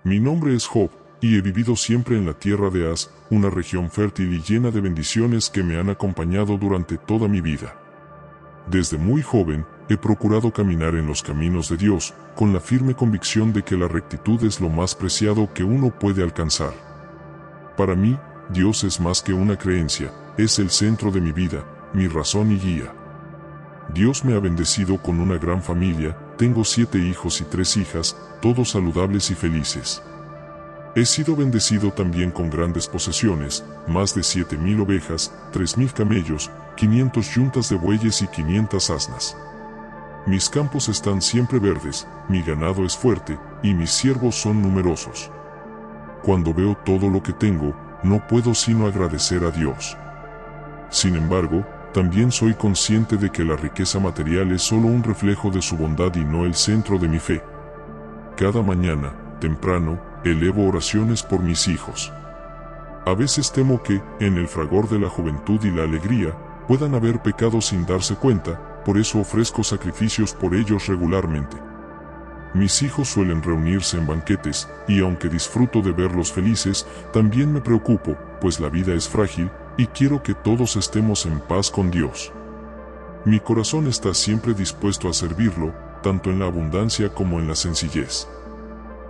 Mi nombre es Job, y he vivido siempre en la tierra de Az, una región fértil y llena de bendiciones que me han acompañado durante toda mi vida. Desde muy joven, he procurado caminar en los caminos de Dios, con la firme convicción de que la rectitud es lo más preciado que uno puede alcanzar. Para mí, Dios es más que una creencia, es el centro de mi vida, mi razón y guía. Dios me ha bendecido con una gran familia, tengo 7 hijos y 3 hijas, todos saludables y felices. He sido bendecido también con grandes posesiones, más de 7,000 ovejas, 3,000 camellos, 500 yuntas de bueyes y 500 asnas. Mis campos están siempre verdes, mi ganado es fuerte, y mis siervos son numerosos. Cuando veo todo lo que tengo, no puedo sino agradecer a Dios. Sin embargo, también soy consciente de que la riqueza material es solo un reflejo de su bondad y no el centro de mi fe. Cada mañana, temprano, elevo oraciones por mis hijos. A veces temo que, en el fragor de la juventud y la alegría, puedan haber pecado sin darse cuenta, por eso ofrezco sacrificios por ellos regularmente. Mis hijos suelen reunirse en banquetes, y aunque disfruto de verlos felices, también me preocupo, pues la vida es frágil, y quiero que todos estemos en paz con Dios. Mi corazón está siempre dispuesto a servirlo, tanto en la abundancia como en la sencillez.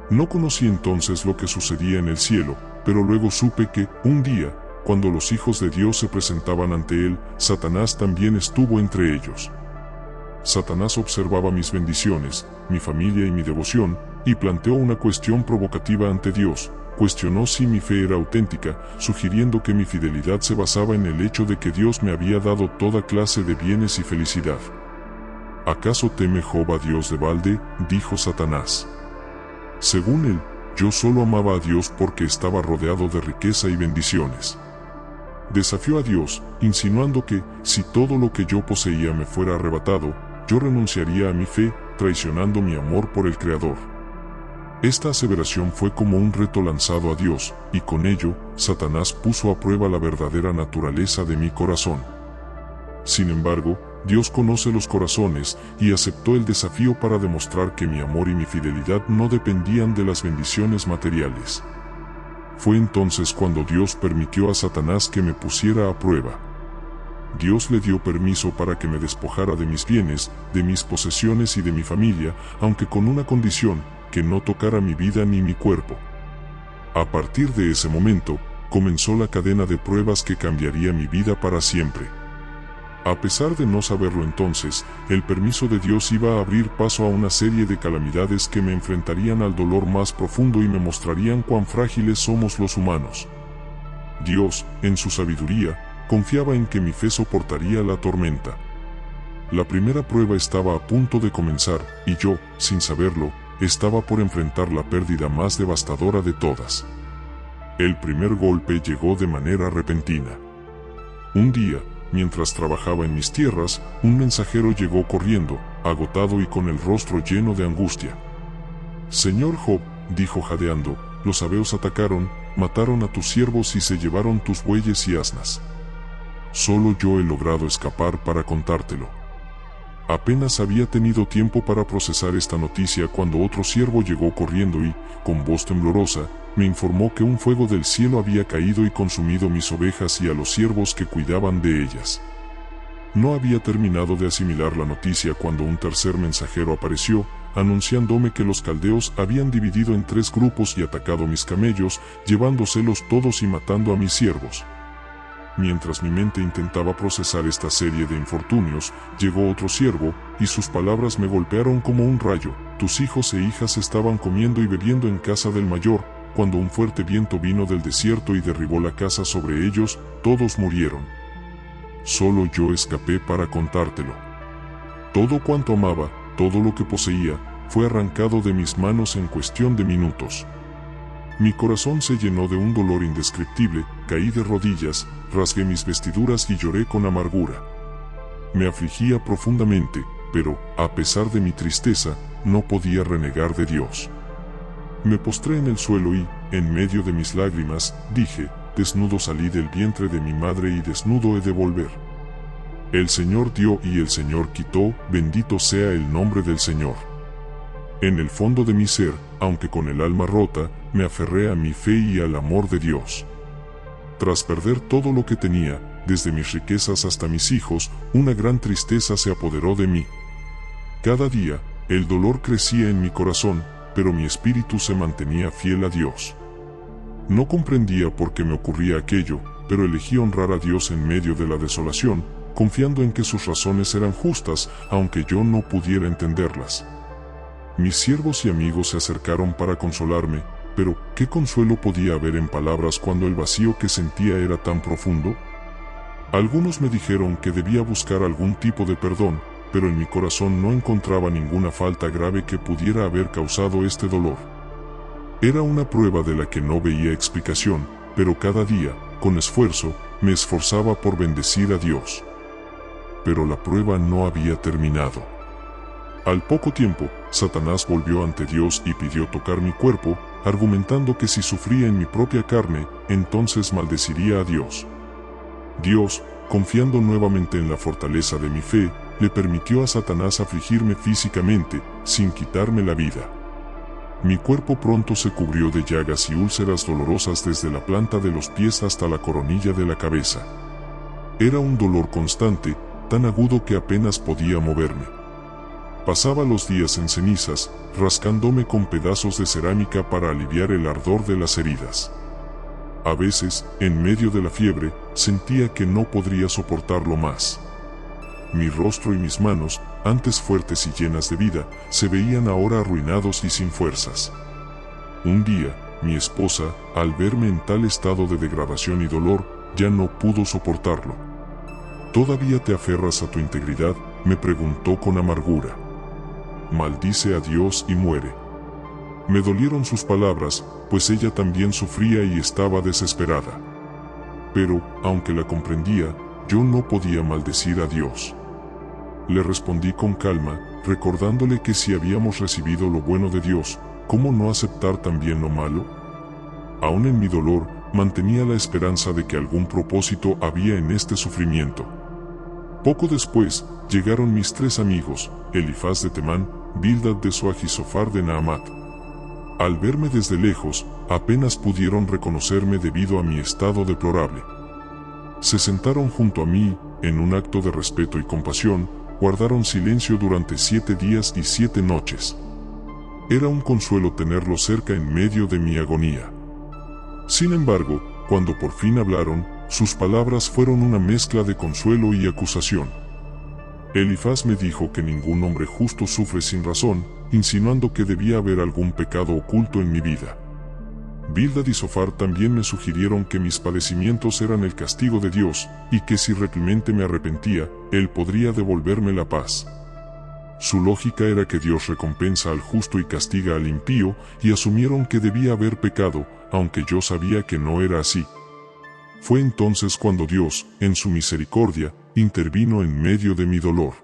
No conocí entonces lo que sucedía en el cielo, pero luego supe que, un día, cuando los hijos de Dios se presentaban ante él, Satanás también estuvo entre ellos. Satanás observaba mis bendiciones, mi familia y mi devoción, y planteó una cuestión provocativa ante Dios. Cuestionó si mi fe era auténtica, sugiriendo que mi fidelidad se basaba en el hecho de que Dios me había dado toda clase de bienes y felicidad. ¿Acaso teme Job a Dios de balde?, dijo Satanás. Según él, yo solo amaba a Dios porque estaba rodeado de riqueza y bendiciones. Desafió a Dios, insinuando que, si todo lo que yo poseía me fuera arrebatado, yo renunciaría a mi fe, traicionando mi amor por el Creador. Esta aseveración fue como un reto lanzado a Dios, y con ello, Satanás puso a prueba la verdadera naturaleza de mi corazón. Sin embargo, Dios conoce los corazones, y aceptó el desafío para demostrar que mi amor y mi fidelidad no dependían de las bendiciones materiales. Fue entonces cuando Dios permitió a Satanás que me pusiera a prueba. Dios le dio permiso para que me despojara de mis bienes, de mis posesiones y de mi familia, aunque con una condición, que no tocara mi vida ni mi cuerpo. A partir de ese momento, comenzó la cadena de pruebas que cambiaría mi vida para siempre. A pesar de no saberlo entonces, el permiso de Dios iba a abrir paso a una serie de calamidades que me enfrentarían al dolor más profundo y me mostrarían cuán frágiles somos los humanos. Dios, en su sabiduría, confiaba en que mi fe soportaría la tormenta. La primera prueba estaba a punto de comenzar, y yo, sin saberlo, estaba por enfrentar la pérdida más devastadora de todas. El primer golpe llegó de manera repentina. Un día, mientras trabajaba en mis tierras, un mensajero llegó corriendo, agotado y con el rostro lleno de angustia. «Señor Job», dijo jadeando, «los sabeos atacaron, mataron a tus siervos y se llevaron tus bueyes y asnas. Solo yo he logrado escapar para contártelo». Apenas había tenido tiempo para procesar esta noticia cuando otro siervo llegó corriendo y, con voz temblorosa, me informó que un fuego del cielo había caído y consumido mis ovejas y a los siervos que cuidaban de ellas. No había terminado de asimilar la noticia cuando un tercer mensajero apareció, anunciándome que los caldeos habían dividido en 3 grupos y atacado mis camellos, llevándoselos todos y matando a mis siervos. Mientras mi mente intentaba procesar esta serie de infortunios, llegó otro siervo, y sus palabras me golpearon como un rayo. «Tus hijos e hijas estaban comiendo y bebiendo en casa del mayor, cuando un fuerte viento vino del desierto y derribó la casa sobre ellos, todos murieron. Solo yo escapé para contártelo. Todo cuanto amaba, todo lo que poseía, fue arrancado de mis manos en cuestión de minutos. Mi corazón se llenó de un dolor indescriptible, caí de rodillas, rasgué mis vestiduras y lloré con amargura. Me afligía profundamente, pero, a pesar de mi tristeza, no podía renegar de Dios. Me postré en el suelo y, en medio de mis lágrimas, dije, «Desnudo salí del vientre de mi madre y desnudo he de volver. El Señor dio y el Señor quitó, bendito sea el nombre del Señor». En el fondo de mi ser, aunque con el alma rota, me aferré a mi fe y al amor de Dios. Tras perder todo lo que tenía, desde mis riquezas hasta mis hijos, una gran tristeza se apoderó de mí. Cada día, el dolor crecía en mi corazón, pero mi espíritu se mantenía fiel a Dios. No comprendía por qué me ocurría aquello, pero elegí honrar a Dios en medio de la desolación, confiando en que sus razones eran justas, aunque yo no pudiera entenderlas. Mis siervos y amigos se acercaron para consolarme, pero ¿qué consuelo podía haber en palabras cuando el vacío que sentía era tan profundo? Algunos me dijeron que debía buscar algún tipo de perdón, pero en mi corazón no encontraba ninguna falta grave que pudiera haber causado este dolor. Era una prueba de la que no veía explicación, pero cada día, con esfuerzo, me esforzaba por bendecir a Dios. Pero la prueba no había terminado. Al poco tiempo, Satanás volvió ante Dios y pidió tocar mi cuerpo, argumentando que si sufría en mi propia carne, entonces maldeciría a Dios. Dios, confiando nuevamente en la fortaleza de mi fe, le permitió a Satanás afligirme físicamente, sin quitarme la vida. Mi cuerpo pronto se cubrió de llagas y úlceras dolorosas desde la planta de los pies hasta la coronilla de la cabeza. Era un dolor constante, tan agudo que apenas podía moverme. Pasaba los días en cenizas, rascándome con pedazos de cerámica para aliviar el ardor de las heridas. A veces, en medio de la fiebre, sentía que no podría soportarlo más. Mi rostro y mis manos, antes fuertes y llenas de vida, se veían ahora arruinados y sin fuerzas. Un día, mi esposa, al verme en tal estado de degradación y dolor, ya no pudo soportarlo. ¿Todavía te aferras a tu integridad?, me preguntó con amargura. Maldice a Dios y muere. Me dolieron sus palabras, pues ella también sufría y estaba desesperada. Pero, aunque la comprendía, yo no podía maldecir a Dios. Le respondí con calma, recordándole que si habíamos recibido lo bueno de Dios, ¿cómo no aceptar también lo malo? Aún en mi dolor, mantenía la esperanza de que algún propósito había en este sufrimiento. Poco después, llegaron mis 3 amigos, Elifaz de Temán, Bildad de Suaj y Zofar de Naamat. Al verme desde lejos, apenas pudieron reconocerme debido a mi estado deplorable. Se sentaron junto a mí, en un acto de respeto y compasión, guardaron silencio durante 7 días y 7 noches. Era un consuelo tenerlos cerca en medio de mi agonía. Sin embargo, cuando por fin hablaron, sus palabras fueron una mezcla de consuelo y acusación. Elifaz me dijo que ningún hombre justo sufre sin razón, insinuando que debía haber algún pecado oculto en mi vida. Bildad y Zofar también me sugirieron que mis padecimientos eran el castigo de Dios, y que si realmente me arrepentía, Él podría devolverme la paz. Su lógica era que Dios recompensa al justo y castiga al impío, y asumieron que debía haber pecado, aunque yo sabía que no era así. Fue entonces cuando Dios, en su misericordia, intervino en medio de mi dolor.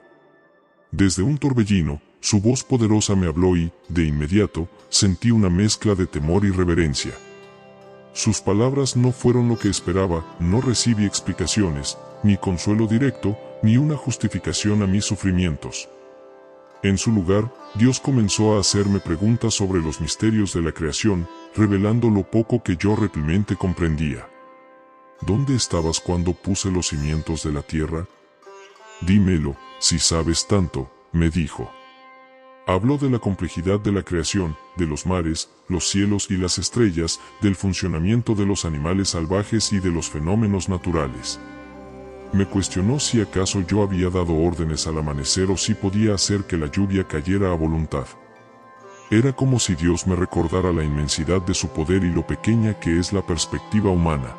Desde un torbellino, su voz poderosa me habló y, de inmediato, sentí una mezcla de temor y reverencia. Sus palabras no fueron lo que esperaba, no recibí explicaciones, ni consuelo directo, ni una justificación a mis sufrimientos. En su lugar, Dios comenzó a hacerme preguntas sobre los misterios de la creación, revelando lo poco que yo realmente comprendía. ¿Dónde estabas cuando puse los cimientos de la tierra? Dímelo, si sabes tanto, me dijo. Habló de la complejidad de la creación, de los mares, los cielos y las estrellas, del funcionamiento de los animales salvajes y de los fenómenos naturales. Me cuestionó si acaso yo había dado órdenes al amanecer o si podía hacer que la lluvia cayera a voluntad. Era como si Dios me recordara la inmensidad de su poder y lo pequeña que es la perspectiva humana.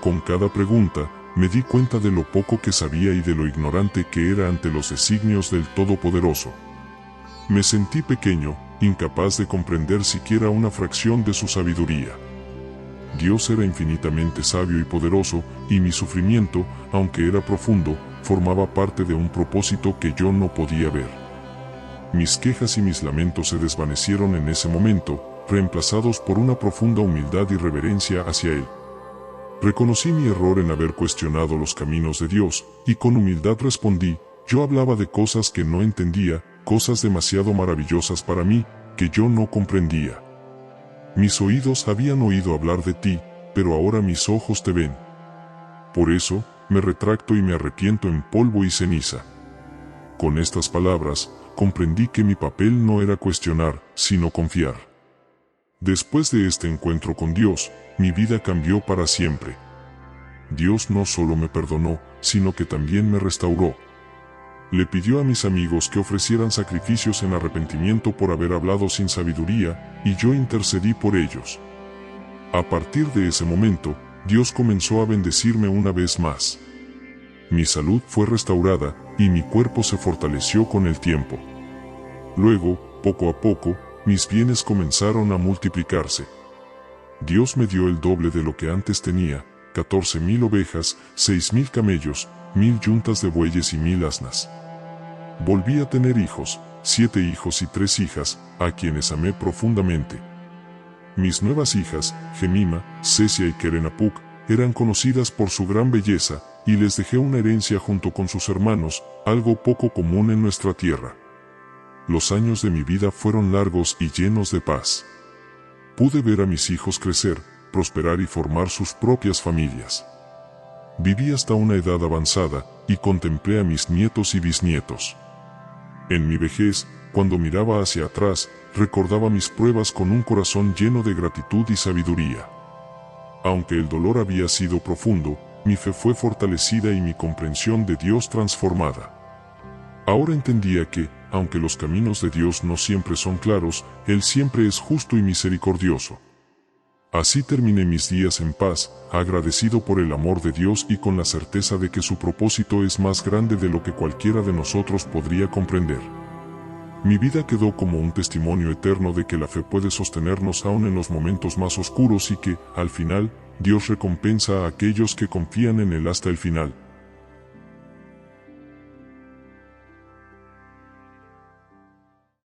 Con cada pregunta, me di cuenta de lo poco que sabía y de lo ignorante que era ante los designios del Todopoderoso. Me sentí pequeño, incapaz de comprender siquiera una fracción de su sabiduría. Dios era infinitamente sabio y poderoso, y mi sufrimiento, aunque era profundo, formaba parte de un propósito que yo no podía ver. Mis quejas y mis lamentos se desvanecieron en ese momento, reemplazados por una profunda humildad y reverencia hacia Él. Reconocí mi error en haber cuestionado los caminos de Dios, y con humildad respondí, yo hablaba de cosas que no entendía, cosas demasiado maravillosas para mí, que yo no comprendía. Mis oídos habían oído hablar de ti, pero ahora mis ojos te ven. Por eso, me retracto y me arrepiento en polvo y ceniza. Con estas palabras, comprendí que mi papel no era cuestionar, sino confiar. Después de este encuentro con Dios, mi vida cambió para siempre. Dios no solo me perdonó, sino que también me restauró. Le pidió a mis amigos que ofrecieran sacrificios en arrepentimiento por haber hablado sin sabiduría, y yo intercedí por ellos. A partir de ese momento, Dios comenzó a bendecirme una vez más. Mi salud fue restaurada, y mi cuerpo se fortaleció con el tiempo. Luego, poco a poco, mis bienes comenzaron a multiplicarse. Dios me dio el doble de lo que antes tenía: 14,000 ovejas, 6,000 camellos, 1,000 yuntas de bueyes y 1,000 asnas. Volví a tener hijos, 7 hijos y 3 hijas, a quienes amé profundamente. Mis nuevas hijas, Gemima, Cecia y Kerenapuk, eran conocidas por su gran belleza, y les dejé una herencia junto con sus hermanos, algo poco común en nuestra tierra. Los años de mi vida fueron largos y llenos de paz. Pude ver a mis hijos crecer, prosperar y formar sus propias familias. Viví hasta una edad avanzada, y contemplé a mis nietos y bisnietos. En mi vejez, cuando miraba hacia atrás, recordaba mis pruebas con un corazón lleno de gratitud y sabiduría. Aunque el dolor había sido profundo, mi fe fue fortalecida y mi comprensión de Dios transformada. Ahora entendía que, aunque los caminos de Dios no siempre son claros, Él siempre es justo y misericordioso. Así terminé mis días en paz, agradecido por el amor de Dios y con la certeza de que su propósito es más grande de lo que cualquiera de nosotros podría comprender. Mi vida quedó como un testimonio eterno de que la fe puede sostenernos aún en los momentos más oscuros y que, al final, Dios recompensa a aquellos que confían en Él hasta el final.